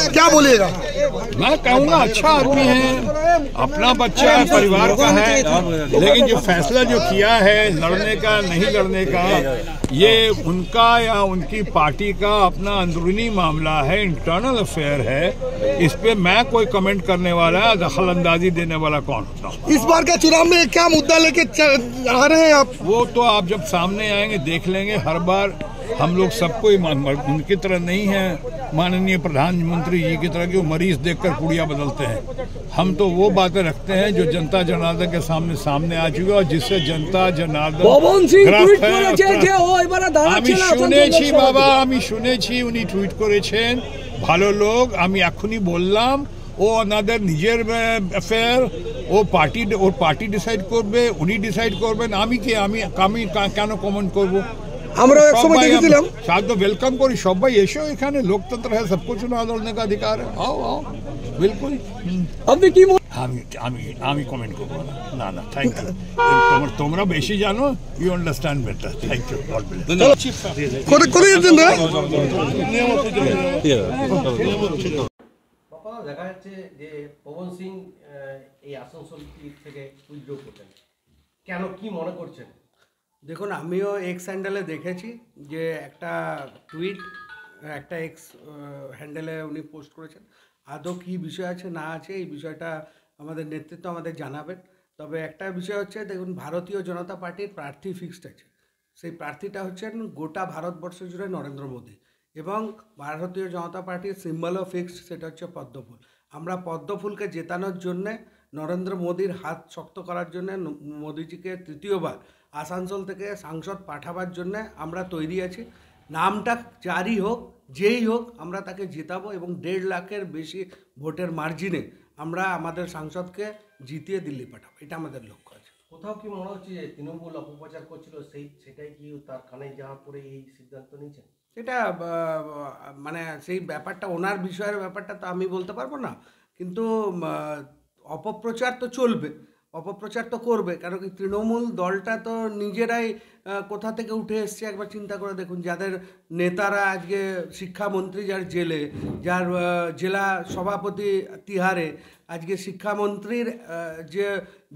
क्या बोलिएगा? मैं कहूँगा अच्छा आदमी है, अपना बच्चा है, परिवार का है, लेकिन जो फैसला जो किया है लड़ने का नहीं लड़ने का, ये उनका या उनकी पार्टी का अपना अंदरूनी मामला है, इंटरनल अफेयर है। इस पे मैं कोई कमेंट करने वाला, दखल अंदाजी देने वाला कौन होता हूँ? इस बार के चुनाव में क्या मुद्दा लेके आ रहे हैं आप? वो तो आप जब सामने आएंगे देख लेंगे। हर बार हम लोग सबको ही उनकी तरह नहीं है, माननीय प्रधानमंत्री जी की तरह कि वो मरीज देखकर पुड़िया बदलते हैं। हम तो वो बातें रखते हैं जो जनता जनार्दन के सामने आ चुकी है और जिससे जनता जनार्दन আমি শুনেছি উনি টুইট করেছেন। ভালো লোক, আমি এখনই বললাম ও ওনাদের নিজের অ্যাফেয়ার, ওর পার্টি ডিসাইড করবে, উনি ডিসাইড করবেন। আমি কেন কমেন্ট করবো? আমরা একসময় দেখেছিলাম, সাথে ওয়েলকাম করি সবাই, এসো, এখানে লোকতন্ত্র है, सबको चुनाव लड़ने का अधिकार है, आओ आओ बिल्कुल। আপনি কি আমি কমেন্ট করবো না, থ্যাংক ইউ। তোমরা বেশি জানো, you understand better. Thank you. করে যাচ্ছেন না? দেখা যাচ্ছে যে পবন সিং এই আসানসোল থেকে উইথড্র করলেন, কেন, কি মনে করছেন? দেখুন, আমিও এক্স হ্যান্ডেলে দেখেছি যে একটা টুইট একটা এক্স হ্যান্ডেলে উনি পোস্ট করেছেন। আদৌ কী বিষয় আছে না আছে এই বিষয়টা আমাদের নেতৃত্ব আমাদের জানাবেন। তবে একটা বিষয় হচ্ছে, দেখুন, ভারতীয় জনতা পার্টির প্রার্থী ফিক্সড আছে। সেই প্রার্থীটা হচ্ছেন গোটা ভারতবর্ষ জুড়ে নরেন্দ্র মোদী, এবং ভারতীয় জনতা পার্টির সিম্বলও ফিক্সড, সেটা হচ্ছে পদ্মফুল। আমরা পদ্মফুলকে জেতানোর জন্যে, নরেন্দ্র মোদীর হাত শক্ত করার জন্যে, মোদীজিকে তৃতীয়বার আসানসোল থেকে সাংসদ পাঠাবার জন্যে আমরা তৈরি আছি। নামটা যারই হোক, যেই হোক, আমরা তাকে জেতাবো এবং 1.5 লাখের বেশি ভোটের মার্জিনে আমরা আমাদের সাংসদকে জিতিয়ে দিল্লি পাঠাবো। এটা আমাদের লক্ষ্য আছে। কোথাও কি মনে হচ্ছে যে তৃণমূল অপপ্রচার করছিল, সেটাই কি তার কানে যাওয়া পরে এই সিদ্ধান্ত নিয়েছেন? সেটা মানে সেই ব্যাপারটা, ওনার বিষয়ের ব্যাপারটা তো আমি বলতে পারবো না, কিন্তু অপপ্রচার তো চলবে, অপপ্রচার তো করবে। কারণ কি, তৃণমূল দলটা তো নিজেরাই কোথা থেকে উঠে এসছে একবার চিন্তা করে দেখুন। যাদের নেতারা আজকে শিক্ষামন্ত্রী, যার জেলে, যার জেলা সভাপতি তিহারে, আজকে শিক্ষামন্ত্রীর যে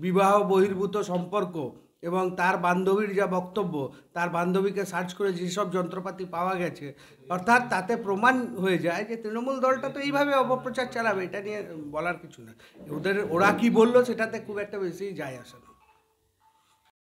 বিবাহ বহির্ভূত সম্পর্ক এবং তার বান্ধবীর যা বক্তব্য, তার বান্ধবীকে সার্চ করে যেসব যন্ত্রপাতি পাওয়া গেছে, অর্থাৎ তাতে প্রমাণ হয়ে যায় যে তৃণমূল দলটা তো এইভাবে অপপ্রচার চালাবে। এটা নিয়ে বলার কিছু না। ওরা কি বললো সেটাতে খুব একটা বেশি যায় আসে না।